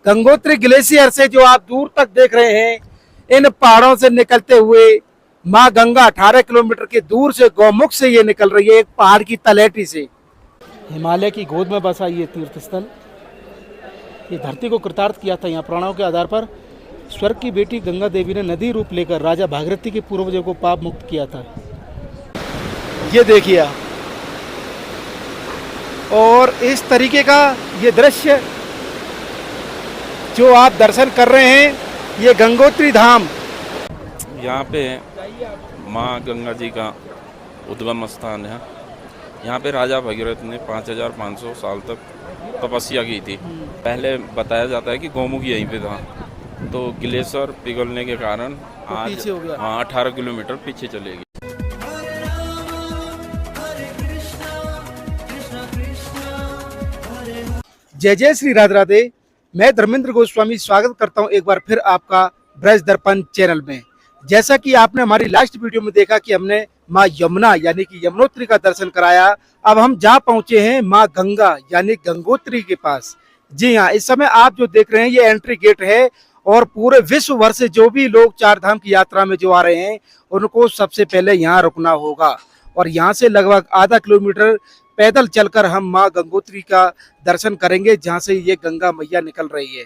Gangotri glacier से जो आप दूर तक देख रहे हैं, इन पहाड़ों से निकलते हुए माँ गंगा 18 किलोमीटर की दूर से गौमुख से ये निकल रही है, एक पहाड़ की तलहटी से। हिमालय की गोद में बसा ये तीर्थ स्थल, ये धरती को कृतार्थ किया था। यहाँ पुराणों के आधार पर स्वर्ग की बेटी गंगा देवी ने नदी रूप लेकर राजा भागीरथी के पूर्वजों को पाप मुक्त किया था। ये देखिए आप, और इस तरीके का ये दृश्य जो आप दर्शन कर रहे हैं, ये गंगोत्री धाम। यहाँ पे माँ गंगा जी का उद्गम स्थान है। यहाँ पे राजा भगीरथ ने 5500 साल तक तपस्या की थी। पहले बताया जाता है कि गौमुख यहीं पे था, तो ग्लेशियर पिघलने के कारण आज पीछे हो गया। 18 किलोमीटर पीछे चलेगी। जय जय श्री राधे राधे। मैं धर्मेंद्र गोस्वामी स्वागत करता हूं एक बार फिर आपका ब्रज दर्पण चैनल में। जैसा कि आपने हमारी लास्ट वीडियो में देखा कि हमने माँ यमुना यानी कि यमुनोत्री का दर्शन कराया, अब हम जा पहुंचे हैं माँ गंगा यानी गंगोत्री के पास। जी हाँ, इस समय आप जो देख रहे हैं ये एंट्री गेट है और पूरे विश्व भर से जो भी लोग चार धाम की यात्रा में जो आ रहे हैं उनको सबसे पहले यहाँ रुकना होगा। और यहाँ से लगभग आधा किलोमीटर पैदल चलकर हम माँ गंगोत्री का दर्शन करेंगे, जहाँ से ये गंगा मैया निकल रही है।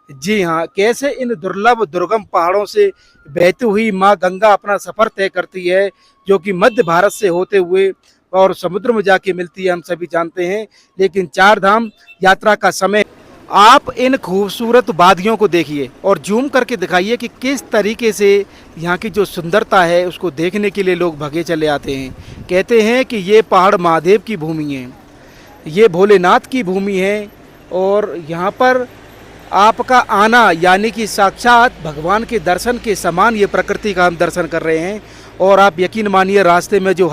जी हाँ, कैसे इन दुर्लभ दुर्गम पहाड़ों से बहती हुई माँ गंगा अपना सफर तय करती है, जो कि मध्य भारत से होते हुए और समुद्र में जाके मिलती है, हम सभी जानते हैं। लेकिन चार धाम यात्रा का समय, आप इन खूबसूरत वादियों को देखिए और जूम करके दिखाइए कि किस तरीके से यहाँ की जो सुंदरता है उसको देखने के लिए लोग भगे चले आते हैं। कहते हैं कि ये पहाड़ महादेव की भूमि है, ये भोलेनाथ की भूमि है, और यहाँ पर आपका आना यानी कि साक्षात भगवान के दर्शन के समान ये प्रकृति का हम दर्शन कर रहे हैं। और आप यकीन मानिए, रास्ते में जो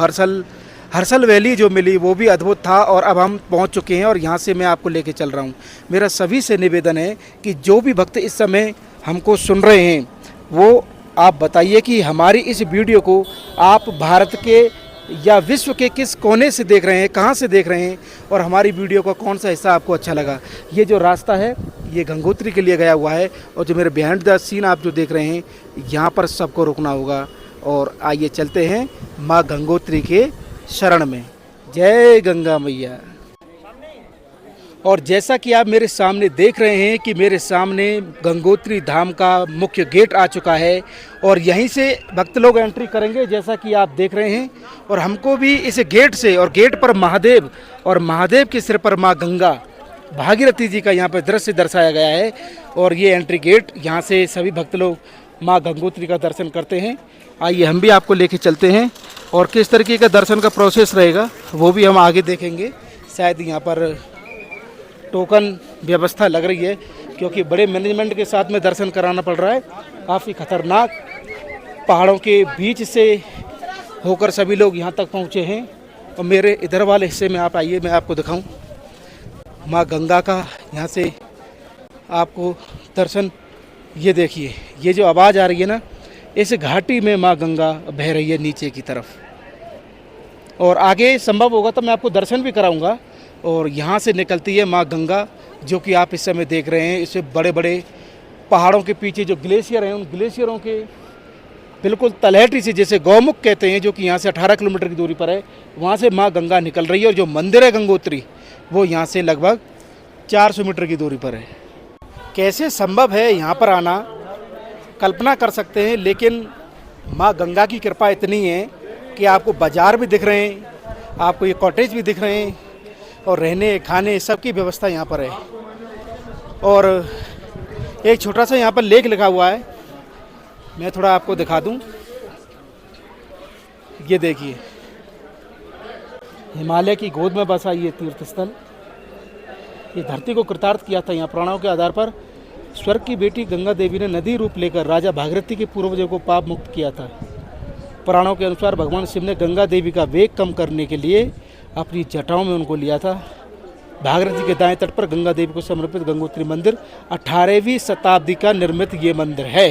हर्षल वैली जो मिली वो भी अद्भुत था। और अब हम पहुंच चुके हैं और यहाँ से मैं आपको लेके चल रहा हूँ। मेरा सभी से निवेदन है कि जो भी भक्त इस समय हमको सुन रहे हैं वो आप बताइए कि हमारी इस वीडियो को आप भारत के या विश्व के किस कोने से देख रहे हैं, कहाँ से देख रहे हैं, और हमारी वीडियो का कौन सा हिस्सा आपको अच्छा लगा। ये जो रास्ता है ये गंगोत्री के लिए गया हुआ है, और जो मेरे बिहाइंड द सीन आप जो देख रहे हैं यहाँ पर सबको रुकना होगा। और आइए चलते हैं माँ गंगोत्री के शरण में। जय गंगा मैया। और जैसा कि आप मेरे सामने देख रहे हैं कि मेरे सामने गंगोत्री धाम का मुख्य गेट आ चुका है, और यहीं से भक्त लोग एंट्री करेंगे जैसा कि आप देख रहे हैं। और हमको भी इस गेट से, और गेट पर महादेव और महादेव के सिर पर माँ गंगा भागीरथी जी का यहाँ पर दृश्य दर्शाया गया है। और ये एंट्री गेट, यहाँ से सभी भक्त लोग माँ गंगोत्री का दर्शन करते हैं। आइए हम भी आपको लेके चलते हैं, और किस तरीके का दर्शन का प्रोसेस रहेगा वो भी हम आगे देखेंगे। शायद यहाँ पर टोकन व्यवस्था लग रही है, क्योंकि बड़े मैनेजमेंट के साथ में दर्शन कराना पड़ रहा है। काफ़ी खतरनाक पहाड़ों के बीच से होकर सभी लोग यहाँ तक पहुँचे हैं। और मेरे इधर वाले हिस्से में आप आइए, मैं आपको दिखाऊं माँ गंगा का। यहाँ से आपको दर्शन, ये देखिए, ये जो आवाज़ आ रही है ना, इस घाटी में माँ गंगा बह रही है नीचे की तरफ। और आगे संभव होगा तो मैं आपको दर्शन भी कराऊंगा। और यहाँ से निकलती है माँ गंगा, जो कि आप इस समय देख रहे हैं। इससे बड़े बड़े पहाड़ों के पीछे जो ग्लेशियर हैं, उन ग्लेशियरों के बिल्कुल तलहटी से, जैसे गौमुख कहते हैं, जो कि यहाँ से 18 किलोमीटर की दूरी पर है, वहाँ से माँ गंगा निकल रही है। और जो मंदिर है गंगोत्री, वो यहाँ से लगभग 400 मीटर की दूरी पर है। कैसे संभव है यहाँ पर आना, कल्पना कर सकते हैं। लेकिन माँ गंगा की कृपा इतनी है कि आपको बाज़ार भी दिख रहे हैं, आपको ये कॉटेज भी दिख रहे हैं, और रहने खाने सबकी व्यवस्था यहाँ पर है। और एक छोटा सा यहाँ पर लेक लिखा हुआ है, मैं थोड़ा आपको दिखा दूँ। ये देखिए, हिमालय की गोद में बसा ये तीर्थ स्थल, ये धरती को कृतार्थ किया था। यहाँ पुराणों के आधार पर स्वर्ग की बेटी गंगा देवी ने नदी रूप लेकर राजा भागीरथी के पूर्वजों को पाप मुक्त किया था। पुराणों के अनुसार भगवान शिव ने गंगा देवी का वेग कम करने के लिए अपनी जटाओं में उनको लिया था। भागीरथी के दाएं तट पर गंगा देवी को समर्पित गंगोत्री मंदिर 18वीं शताब्दी का निर्मित ये मंदिर है,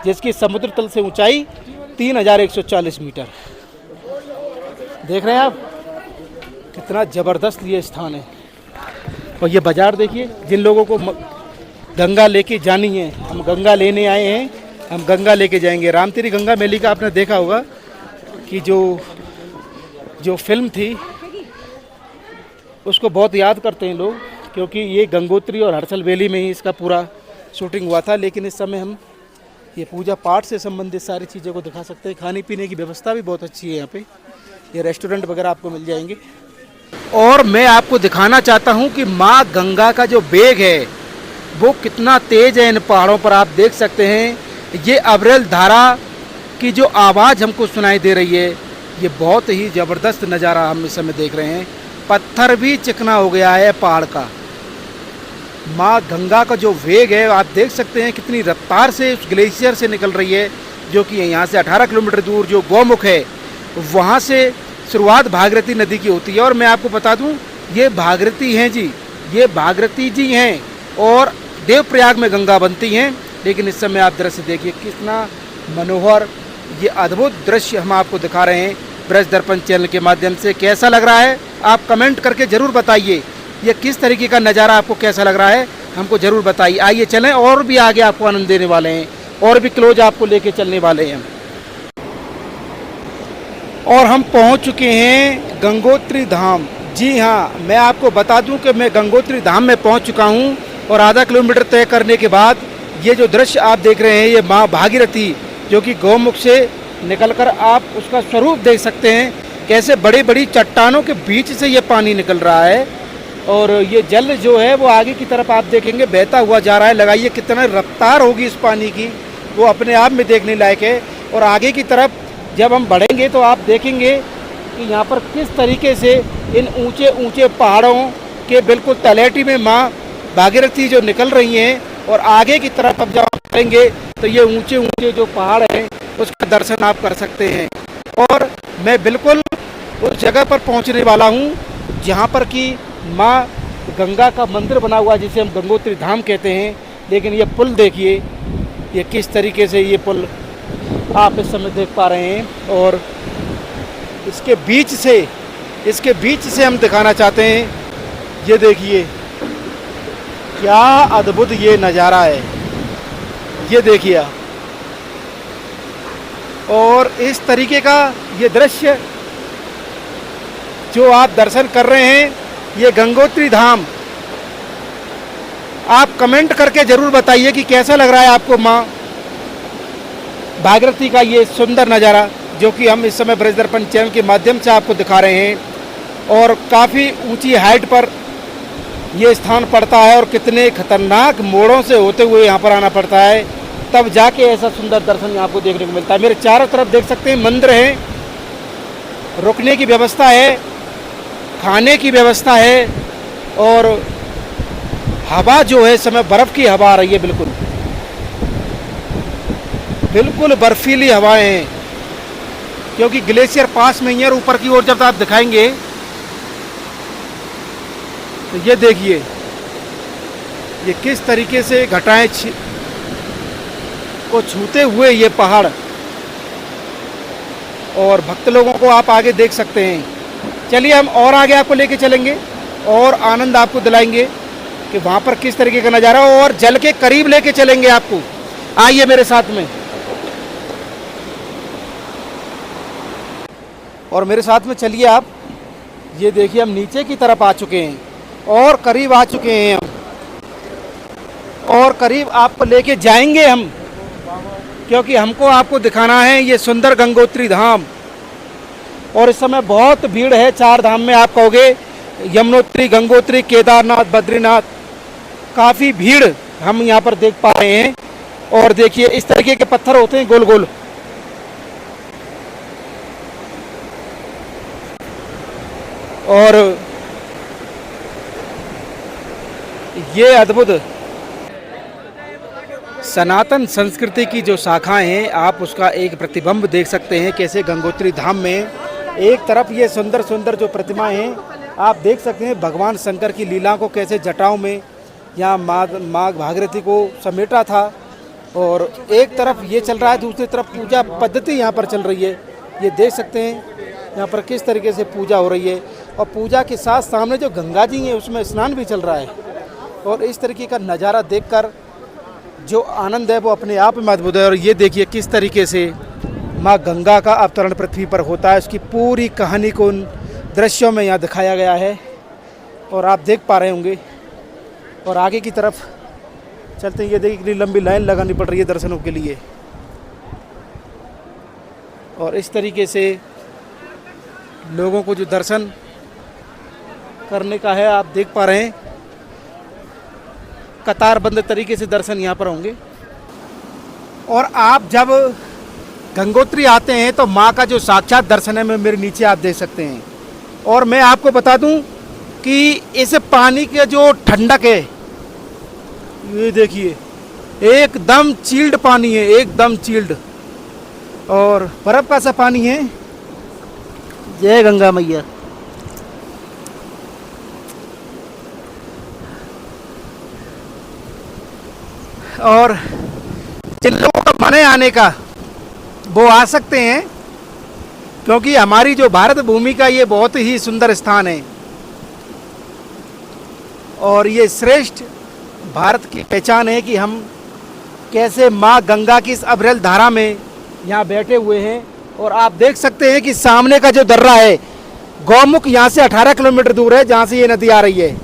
जिसकी समुद्र तल से ऊंचाई 3140 मीटर। देख रहे हैं आप कितना ज़बरदस्त ये स्थान है। और ये बाज़ार देखिए, जिन लोगों को गंगा लेके जानी है। हम गंगा लेने आए हैं, हम गंगा लेके जाएंगे। राम तेरी गंगा मैली का आपने देखा होगा कि जो फिल्म थी उसको बहुत याद करते हैं लोग, क्योंकि ये गंगोत्री और हर्षल वैली में ही इसका पूरा शूटिंग हुआ था। लेकिन इस समय हम ये पूजा पाठ से संबंधित सारी चीज़ों को दिखा सकते हैं। खाने पीने की व्यवस्था भी बहुत अच्छी है यहाँ पे, ये रेस्टोरेंट वगैरह आपको मिल जाएंगे। और मैं आपको दिखाना चाहता हूँ कि माँ गंगा का जो वेग है वो कितना तेज है इन पहाड़ों पर। आप देख सकते हैं ये अविरल धारा की जो आवाज़ हमको सुनाई दे रही है, ये बहुत ही ज़बरदस्त नज़ारा हम इस समय देख रहे हैं। पत्थर भी चिकना हो गया है पहाड़ का। माँ गंगा का जो वेग है आप देख सकते हैं कितनी रफ्तार से उस ग्लेशियर से निकल रही है, जो कि यहाँ से 18 किलोमीटर दूर जो गौमुख है वहाँ से शुरुआत भागीरथी नदी की होती है। और मैं आपको बता दूँ ये भागीरथी हैं जी, ये भागीरथी जी हैं और देवप्रयाग में गंगा बनती हैं। लेकिन इस समय आप दृश्य देखिए कितना मनोहर, ये अद्भुत दृश्य हम आपको दिखा रहे हैं ब्रज दर्पण चैनल के माध्यम से। कैसा लग रहा है आप कमेंट करके ज़रूर बताइए, ये किस तरीके का नज़ारा आपको कैसा लग रहा है हमको ज़रूर बताइए। आइए चलें, और भी आगे आपको आनंद देने वाले हैं और भी क्लोज आपको लेके चलने वाले हैं। और हम पहुंच चुके हैं गंगोत्री धाम। जी हाँ, मैं आपको बता दूं कि मैं गंगोत्री धाम में पहुंच चुका हूं और आधा किलोमीटर तय करने के बाद ये जो दृश्य आप देख रहे हैं ये माँ भागीरथी जो कि गौमुख से निकलकर आप उसका स्वरूप देख सकते हैं, कैसे बड़ी बड़ी चट्टानों के बीच से ये पानी निकल रहा है। और ये जल जो है वो आगे की तरफ आप देखेंगे बहता हुआ जा रहा है। लगाइए कितना रफ्तार होगी इस पानी की, वो अपने आप में देखने लायक है। और आगे की तरफ जब हम बढ़ेंगे तो आप देखेंगे कि यहाँ पर किस तरीके से इन ऊंचे ऊंचे पहाड़ों के बिल्कुल तलहटी में माँ भागीरथी जो निकल रही हैं। और आगे की तरफ अब जब आप चलेंगे तो ये ऊंचे ऊंचे जो पहाड़ हैं उसका दर्शन आप कर सकते हैं। और मैं बिल्कुल उस जगह पर पहुँचने वाला हूँ जहाँ पर कि माँ गंगा का मंदिर बना हुआ जिसे हम गंगोत्री धाम कहते हैं। लेकिन ये पुल देखिए, ये किस तरीके से ये पुल आप इस समय देख पा रहे हैं। और इसके बीच से हम दिखाना चाहते हैं, ये देखिए क्या अद्भुत ये नज़ारा है, ये देखिए आप। और इस तरीके का ये दृश्य जो आप दर्शन कर रहे हैं ये गंगोत्री धाम, आप कमेंट करके ज़रूर बताइए कि कैसा लग रहा है आपको माँ भागीरथी का ये सुंदर नज़ारा जो कि हम इस समय ब्रज दर्पण चैनल के माध्यम से आपको दिखा रहे हैं। और काफ़ी ऊंची हाइट पर ये स्थान पड़ता है और कितने खतरनाक मोड़ों से होते हुए यहाँ पर आना पड़ता है, तब जाके ऐसा सुंदर दर्शन आपको देखने को मिलता है। मेरे चारों तरफ देख सकते हैं मंदिर हैं, रुकने की व्यवस्था है, खाने की व्यवस्था है। और हवा जो है इस समय बर्फ़ की हवा आ रही है, बिल्कुल बर्फीली हवाएं हैं, क्योंकि ग्लेशियर पास में ही है। और ऊपर की ओर जब आप दिखाएंगे तो ये देखिए ये किस तरीके से घटाएं को छूते हुए ये पहाड़, और भक्त लोगों को आप आगे देख सकते हैं। चलिए हम और आगे आपको लेके चलेंगे और आनंद आपको दिलाएंगे कि वहाँ पर किस तरीके का नज़ारा, और जल के करीब लेके चलेंगे आपको। आइए मेरे साथ में, और मेरे साथ में चलिए आप। ये देखिए हम नीचे की तरफ आ चुके हैं और करीब आ चुके हैं हम, और करीब आपको लेके जाएंगे हम, क्योंकि हमको आपको दिखाना है ये सुंदर गंगोत्री धाम। और इस समय बहुत भीड़ है चार धाम में, आप कहोगे यमुनोत्री, गंगोत्री, केदारनाथ, बद्रीनाथ, काफ़ी भीड़ हम यहाँ पर देख पा रहे हैं। और देखिए इस तरीके के पत्थर होते हैं गोल गोल, और ये अद्भुत सनातन संस्कृति की जो शाखाएं हैं आप उसका एक प्रतिबिंब देख सकते हैं। कैसे गंगोत्री धाम में एक तरफ ये सुंदर सुंदर जो प्रतिमाएं हैं आप देख सकते हैं, भगवान शंकर की लीला को कैसे जटाओं में यहाँ माँ भागीरथी को समेटा था। और एक तरफ ये चल रहा है, दूसरी तरफ पूजा पद्धति यहाँ पर चल रही है। ये देख सकते हैं यहाँ पर किस तरीके से पूजा हो रही है, और पूजा के साथ सामने जो गंगा जी हैं उसमें स्नान भी चल रहा है। और इस तरीके का नज़ारा देखकर जो आनंद है वो अपने आप में अद्भुत है। और ये देखिए किस तरीके से माँ गंगा का अवतरण पृथ्वी पर होता है, उसकी पूरी कहानी को उन दृश्यों में यहाँ दिखाया गया है और आप देख पा रहे होंगे। और आगे की तरफ चलते हैं, ये देखिए कितनी लंबी लाइन लगानी पड़ रही है दर्शनों के लिए। और इस तरीके से लोगों को जो दर्शन करने का है, आप देख पा रहे हैं कतारबंद तरीके से दर्शन यहाँ पर होंगे। और आप जब गंगोत्री आते हैं तो माँ का जो साक्षात दर्शन है मेरे नीचे आप देख सकते हैं। और मैं आपको बता दूं कि इस पानी के जो ठंडक है, ये देखिए एकदम चिल्ड पानी है, एकदम चिल्ड और बर्फ का सा पानी है। जय गंगा मैया। और जिन लोगों का मन है आने का वो आ सकते हैं, क्योंकि हमारी जो भारत भूमि का ये बहुत ही सुंदर स्थान है और ये श्रेष्ठ भारत की पहचान है कि हम कैसे माँ गंगा की इस अविरल धारा में यहाँ बैठे हुए हैं। और आप देख सकते हैं कि सामने का जो दर्रा है, गौमुख यहाँ से 18 किलोमीटर दूर है जहाँ से ये नदी आ रही है।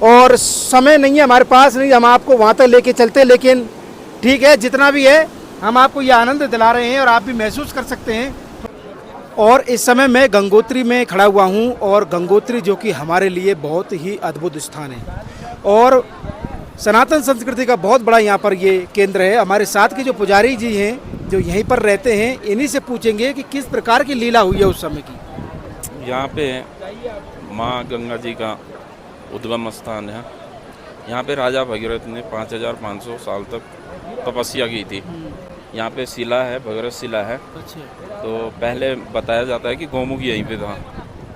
और समय नहीं है हमारे पास, नहीं हम आपको वहाँ तक लेके चलते, लेकिन ठीक है जितना भी है हम आपको ये आनंद दिला रहे हैं और आप भी महसूस कर सकते हैं। और इस समय मैं गंगोत्री में खड़ा हुआ हूँ और गंगोत्री जो कि हमारे लिए बहुत ही अद्भुत स्थान है और सनातन संस्कृति का बहुत बड़ा यहाँ पर ये केंद्र है। हमारे साथ के जो पुजारी जी हैं जो यहीं पर रहते हैं, इन्हीं से पूछेंगे कि किस प्रकार की लीला हुई है उस समय की। यहाँ पे माँ गंगा जी का उद्गम स्थान है। यहाँ पे राजा भगीरथ ने 5500 साल तक तपस्या की थी। यहाँ पे शिला है, भगीरथ शिला है। तो पहले बताया जाता है कि गौमुख यहीं पे था,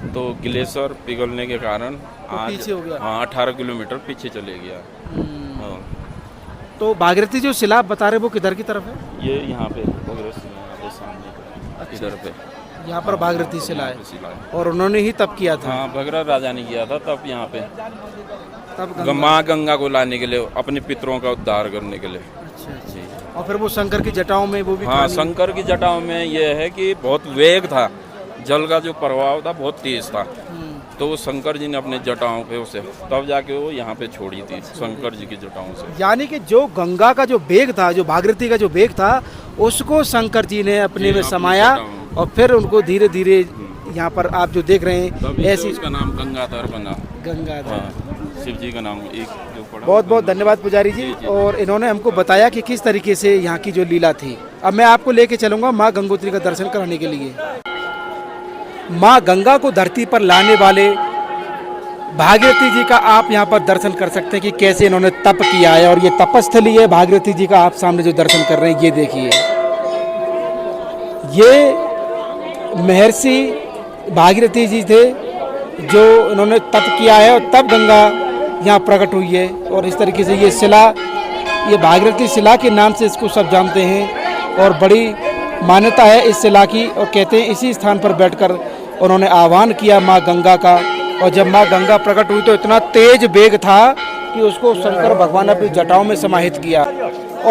तो ग्लेशियर पिघलने के कारण आज पीछे हो गया। हाँ 18 किलोमीटर पीछे चले गया। हाँ। तो भागीरथी जो शिला आप बता रहे वो किधर की तरफ है? ये यहाँ पे भगीरथ शिला यहाँ पे सामने इधर पे यहाँ पर भागीरथी शिला यहाँ है पे शिला है। और उन्होंने ही तप किया था। हाँ भगीरथ राजा ने किया था तब यहाँ पे तब माँ गंगा को लाने के लिए, अपने पितरों का उद्धार करने के लिए। अच्छा अच्छा। जी। और फिर वो शंकर की जटाओं में वो भी हाँ पानी- शंकर की जटाओं में ये है कि बहुत वेग था, जल का जो प्रभाव था बहुत तेज था, तो वो शंकर जी ने अपने जटाओं पे उसे तब जाके वो यहाँ पे छोड़ी थी शंकर जी की जटाओं से। यानी कि जो गंगा का जो वेग था, जो भागीरथी का जो वेग था, उसको शंकर जी ने अपने में समाया और फिर उनको धीरे धीरे यहाँ पर आप जो देख रहे हैं तभी ऐसी उसका नाम गंगाधर बना। गंगाधर। हाँ, शिव जी का नाम एक जो पड़ा। बहुत बहुत धन्यवाद पुजारी जी। और इन्होंने हमको बताया कि किस तरीके से यहाँ की जो लीला थी। अब मैं आपको लेके चलूंगा माँ गंगोत्री का दर्शन कराने के लिए। माँ गंगा को धरती पर लाने वाले भागीरथी जी का आप यहाँ पर दर्शन कर सकते हैं कि कैसे इन्होंने तप किया है। और ये तपस्थली है भागीरथी जी का, आप सामने जो दर्शन कर रहे हैं ये देखिए। ये महर्षि भागीरथी जी थे जो इन्होंने तप किया है और तब गंगा यहाँ प्रकट हुई है। और इस तरीके से ये शिला, ये भागीरथी शिला के नाम से इसको सब जानते हैं और बड़ी मान्यता है इस शिला की। और कहते हैं इसी स्थान पर बैठकर उन्होंने आह्वान किया माँ गंगा का, और जब माँ गंगा प्रकट हुई तो इतना तेज वेग था कि उसको शंकर भगवान ने अपनी जटाओं में समाहित किया।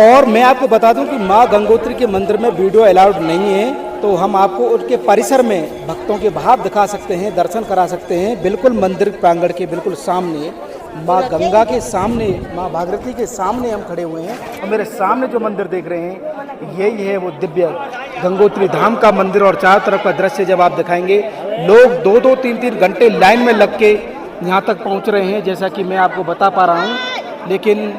और मैं आपको बता दूं कि माँ गंगोत्री के मंदिर में वीडियो अलाउड नहीं है, तो हम आपको उनके परिसर में भक्तों के भाव दिखा सकते हैं, दर्शन करा सकते हैं। बिल्कुल मंदिर प्रांगण के बिल्कुल सामने, माँ गंगा के सामने, माँ भागीरथी के सामने हम खड़े हुए हैं। और मेरे सामने जो मंदिर देख रहे हैं यही है वो दिव्य गंगोत्री धाम का मंदिर। और चारों तरफ का दृश्य जब आप दिखाएंगे, लोग 2-2, 3-3 घंटे लाइन में लग के यहाँ तक पहुँच रहे हैं, जैसा कि मैं आपको बता पा रहा हूँ। लेकिन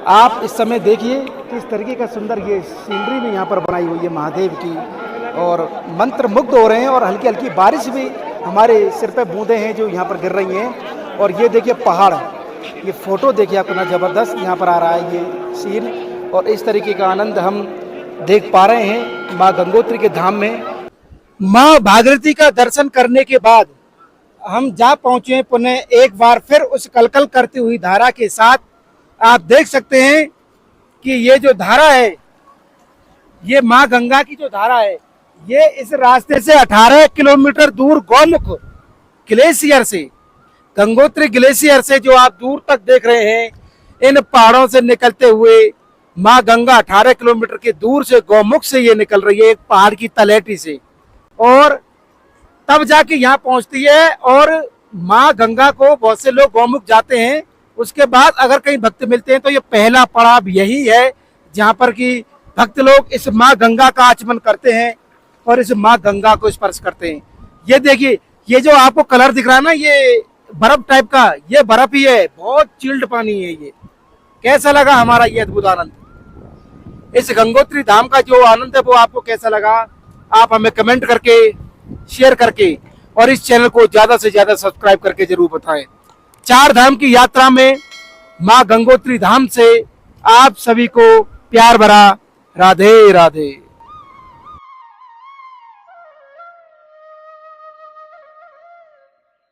आप इस समय देखिए किस तरीके का सुंदर ये सीनरी भी यहाँ पर बनाई हुई है महादेव की, और मंत्र मुग्ध हो रहे हैं। और हल्की हल्की बारिश भी हमारे सिर पे बूंदे हैं जो यहाँ पर गिर रही हैं। और ये देखिए पहाड़, ये फोटो देखिए आपको ना, ज़बरदस्त यहाँ पर आ रहा है ये सीन। और इस तरीके का आनंद हम देख पा रहे हैं माँ गंगोत्री के धाम में। माँ भागीरथी का दर्शन करने के बाद हम जा पहुँचे पुनः एक बार फिर उस कलकल करती हुई धारा के साथ। आप देख सकते हैं कि ये जो धारा है, ये माँ गंगा की जो धारा है, ये इस रास्ते से 18 किलोमीटर दूर गौमुख ग्लेशियर से, गंगोत्री ग्लेशियर से जो आप दूर तक देख रहे हैं, इन पहाड़ों से निकलते हुए माँ गंगा 18 किलोमीटर के दूर से गौमुख से ये निकल रही है, एक पहाड़ की तलहटी से, और तब जाके यहाँ पहुंचती है। और माँ गंगा को बहुत से लोग गौमुख जाते हैं, उसके बाद अगर कहीं भक्त मिलते हैं तो ये पहला पड़ाव यही है जहाँ पर कि भक्त लोग इस माँ गंगा का आचमन करते हैं और इस माँ गंगा को स्पर्श करते हैं। ये देखिए, ये जो आपको कलर दिख रहा है ना, ये बर्फ टाइप का, ये बर्फ ही है, बहुत चिल्ड पानी है ये। कैसा लगा हमारा ये अद्भुत आनंद? इस गंगोत्री धाम का जो आनंद है वो आपको कैसा लगा? आप हमें कमेंट करके, शेयर करके और इस चैनल को ज्यादा से ज्यादा सब्सक्राइब करके जरूर बताएं। 4 धाम की यात्रा में माँ गंगोत्री धाम से आप सभी को प्यार भरा राधे राधे।